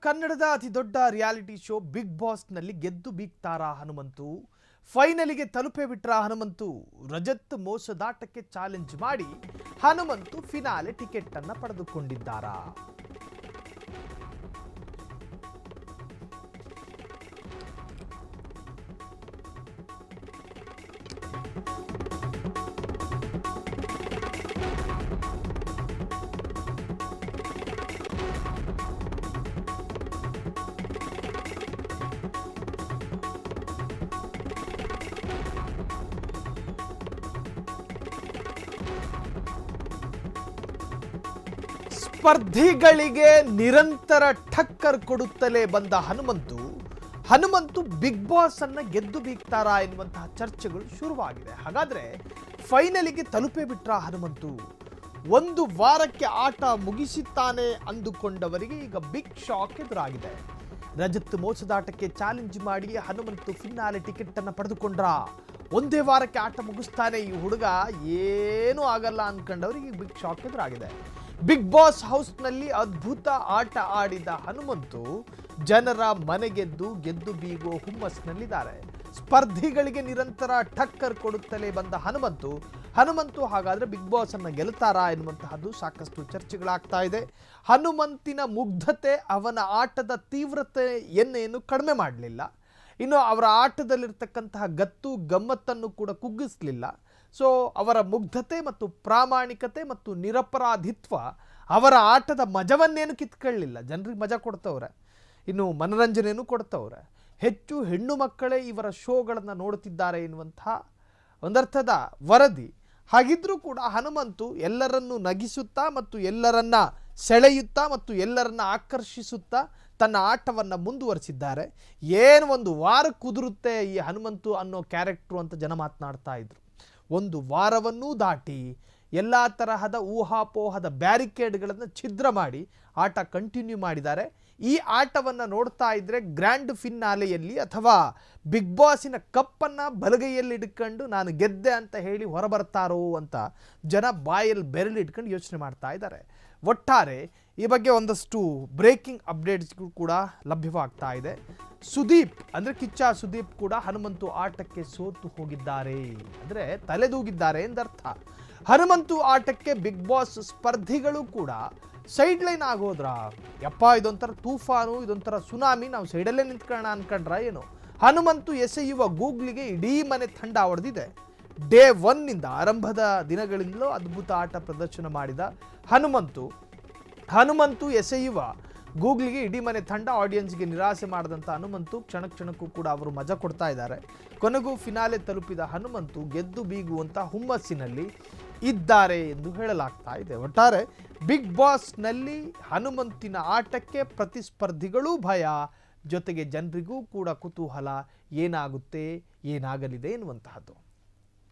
ಕನ್ನಡದ ಅತಿ ದೊಡ್ಡ ರಿಯಾಲಿಟಿ ಶೋ ಬಿಗ್ ಬಾಸ್ ನಲ್ಲಿ ಗೆದ್ದು ಬೀಗ್ತಾರಾ ಹನುಮಂತು. ಫೈನಲಿಗೆ ತಲುಪೇ ಬಿಟ್ರ ಹನುಮಂತು. ರಜತ್ ಮೋಸದಾಟಕ್ಕೆ ಚಾಲೆಂಜ್ ಮಾಡಿ ಹನುಮಂತು ಫಿನಾಲೆ ಟಿಕೆಟ್ ಅನ್ನು ಪಡೆದುಕೊಂಡಿದ್ದಾರಾ? ಸ್ಪರ್ಧಿಗಳಿಗೆ ನಿರಂತರ ಟಕ್ಕರ್ ಕೊಡುತ್ತಲೇ ಬಂದ ಹನುಮಂತು ಬಿಗ್ ಬಾಸ್ ಅನ್ನ ಗೆದ್ದು ಬೀಗ್ತಾರಾ ಎನ್ನುವಂತಹ ಚರ್ಚೆಗಳು ಶುರುವಾಗಿದೆ. ಹಾಗಾದ್ರೆ ಫೈನಲಿಗೆ ತಲುಪೇ ಬಿಟ್ರ ಹನುಮಂತು. ಒಂದು ವಾರಕ್ಕೆ ಆಟ ಮುಗಿಸುತ್ತಾನೆ ಅಂದುಕೊಂಡವರಿಗೆ ಈಗ ಬಿಗ್ ಶಾಕ್ ಎದುರಾಗಿದೆ. ರಜತ್ ಮೋಸದಾಟಕ್ಕೆ ಚಾಲೆಂಜ್ ಮಾಡಿ ಹನುಮಂತು ಫಿನಾಲೆ ಟಿಕೆಟ್ ಅನ್ನು ಪಡೆದುಕೊಂಡ್ರ. ಒಂದೇ ವಾರಕ್ಕೆ ಆಟ ಮುಗಿಸ್ತಾನೆ ಈ ಹುಡುಗ, ಏನೂ ಆಗಲ್ಲ ಅನ್ಕೊಂಡವರಿಗೆ ಬಿಗ್ ಶಾಕ್ ಎದುರಾಗಿದೆ. ಬಿಗ್ ಬಾಸ್ ಹೌಸ್ನಲ್ಲಿ ಅದ್ಭುತ ಆಟ ಆಡಿದ ಹನುಮಂತು ಜನರ ಗೆದ್ದು ಬೀಗೋ ಹುಮ್ಮಸ್ನಲ್ಲಿದ್ದಾರೆ. ಸ್ಪರ್ಧಿಗಳಿಗೆ ನಿರಂತರ ಟಕ್ಕರ್ ಕೊಡುತ್ತಲೇ ಬಂದ ಹನುಮಂತು ಹಾಗಾದ್ರೆ ಬಿಗ್ ಬಾಸ್ ಅನ್ನ ಗೆಲ್ಲುತ್ತಾರಾ ಎನ್ನುವಂತಹದ್ದು ಸಾಕಷ್ಟು ಚರ್ಚೆಗಳಾಗ್ತಾ ಇದೆ. ಹನುಮಂತಿನ ಮುಗ್ಧತೆ ಅವನ ಆಟದ ತೀವ್ರತೆಯನ್ನೇನು ಕಡಿಮೆ ಮಾಡಲಿಲ್ಲ. ಇನ್ನು ಅವರ ಆಟದಲ್ಲಿರ್ತಕ್ಕಂತಹ ಗತ್ತು ಗಮ್ಮತ್ತನ್ನು ಕೂಡ ಕುಗ್ಗಿಸಲಿಲ್ಲ. ಸೊ ಅವರ ಮುಗ್ಧತೆ ಮತ್ತು ಪ್ರಾಮಾಣಿಕತೆ ಮತ್ತು ನಿರಪರಾಧಿತ್ವ ಅವರ ಆಟದ ಮಜವನ್ನೇನು ಕಿತ್ಕೊಳ್ಳಿಲ್ಲ. ಜನರಿಗೆ ಮಜಾ ಕೊಡ್ತವ್ರೆ, ಇನ್ನು ಮನರಂಜನೆಯೂ ಕೊಡ್ತವ್ರೆ. ಹೆಚ್ಚು ಹೆಣ್ಣು ಮಕ್ಕಳೇ ಇವರ ಶೋಗಳನ್ನು ನೋಡುತ್ತಿದ್ದಾರೆ ಎನ್ನುವಂತಹ ಒಂದರ್ಥದ ವರದಿ. ಹಾಗಿದ್ರೂ ಕೂಡ ಹನುಮಂತು ಎಲ್ಲರನ್ನು ನಗಿಸುತ್ತಾ ಮತ್ತು ಎಲ್ಲರನ್ನ ಸೆಳೆಯುತ್ತಾ ಮತ್ತು ಎಲ್ಲರನ್ನ ಆಕರ್ಷಿಸುತ್ತಾ ತನ್ನ ಆಟವನ್ನು ಮುಂದುವರಿಸಿದ್ದಾರೆ. ಏನು ಒಂದು ವಾರ ಕುದುರುತ್ತೆ ಈ ಹನುಮಂತು ಅನ್ನೋ ಕ್ಯಾರೆಕ್ಟ್ರು ಅಂತ ಜನ ಮಾತನಾಡ್ತಾ ಇದ್ರು. ಒಂದು ವಾರವನ್ನೂ ದಾಟಿ ಎಲ್ಲ ತರಹದ ಊಹಾಪೋಹದ ಬ್ಯಾರಿಕೇಡ್ಗಳನ್ನು ಛಿದ್ರ ಮಾಡಿ ಆಟ ಕಂಟಿನ್ಯೂ ಮಾಡಿದ್ದಾರೆ. ಈ ಆಟವನ್ನು ನೋಡ್ತಾ ಇದ್ದರೆ ಗ್ರ್ಯಾಂಡ್ ಫಿನಾಲೆಯಲ್ಲಿ ಅಥವಾ ಬಿಗ್ ಬಾಸಿನ ಕಪ್ಪನ್ನು ಬಲಗೈಯಲ್ಲಿ ಇಟ್ಕೊಂಡು ನಾನು ಗೆದ್ದೆ ಅಂತ ಹೇಳಿ ಹೊರಬರ್ತಾರೋ ಅಂತ ಜನ ಬಾಯಲ್ಲಿ ಬೆರಳಿಟ್ಕೊಂಡು ಯೋಚನೆ ಮಾಡ್ತಾ ಇದ್ದಾರೆ. ಒಟ್ಟಾರೆ ಈ ಬಗ್ಗೆ ಒಂದಷ್ಟು ಬ್ರೇಕಿಂಗ್ ಅಪ್ಡೇಟ್ಸ್ಗಳು ಕೂಡ ಲಭ್ಯವಾಗ್ತಾ ಇದೆ. ಸುದೀಪ್ ಅಂದರೆ ಕಿಚ್ಚ ಸುದೀಪ್ ಕೂಡ ಹನುಮಂತು ಆಟಕ್ಕೆ ಸೋತು ಹೋಗಿದ್ದಾರೆ, ಅಂದರೆ ತಲೆದೂಗಿದ್ದಾರೆ ಎಂದರ್ಥ. ಹನುಮಂತು ಆಟಕ್ಕೆ ಬಿಗ್ ಬಾಸ್ ಸ್ಪರ್ಧಿಗಳು ಕೂಡ ಸೈಡ್ ಲೈನ್ ಆಗೋದ್ರ. ಯಪ್ಪ ಇದೊಂಥರ ತೂಫಾನು, ಇದೊಂಥರ ಸುನಾಮಿ, ನಾವು ಸೈಡಲ್ಲೇ ನಿಂತ್ಕೊಳ್ಳೋಣ ಅನ್ಕೊಂಡ್ರ ಏನು? ಹನುಮಂತು ಎಸೆಯುವ ಗೂಗ್ಲಿಗೆ ಇಡೀ ಮನೆ ತಂಡ ಹೊಡೆದಿದೆ. ಡೇ 1ನಿಂದ ಆರಂಭದ ದಿನಗಳಿಂದಲೂ ಅದ್ಭುತ ಆಟ ಪ್ರದರ್ಶನ ಮಾಡಿದ ಹನುಮಂತು ಎಸೆಯುವ ಗೂಗ್ಲಿಗೆ ಇಡೀ ಮನೆ ತಂಡ ಆಡಿಯನ್ಸ್ಗೆ ನಿರಾಸೆ ಮಾಡಿದಂಥ ಹನುಮಂತು ಕ್ಷಣಕ್ಕೂ ಕೂಡ ಅವರು ಮಜಾ ಕೊಡ್ತಾ ಇದ್ದಾರೆ. ಕೊನೆಗೂ ಫಿನಾಲೆ ತಲುಪಿದ ಹನುಮಂತು ಗೆದ್ದು ಬೀಗುವಂಥ ಹುಮ್ಮಸ್ಸಿನಲ್ಲಿ ಇದ್ದಾರೆ ಎಂದು ಹೇಳಲಾಗ್ತಾ ಇದೆ. ಒಟ್ಟಾರೆ ಬಿಗ್ ಬಾಸ್ನಲ್ಲಿ ಹನುಮಂತಿನ ಆಟಕ್ಕೆ ಪ್ರತಿಸ್ಪರ್ಧಿಗಳೂ ಭಯ, ಜೊತೆಗೆ ಜನರಿಗೂ ಕೂಡ ಕುತೂಹಲ ಏನಾಗುತ್ತೆ ಏನಾಗಲಿದೆ ಎನ್ನುವಂತಹದ್ದು.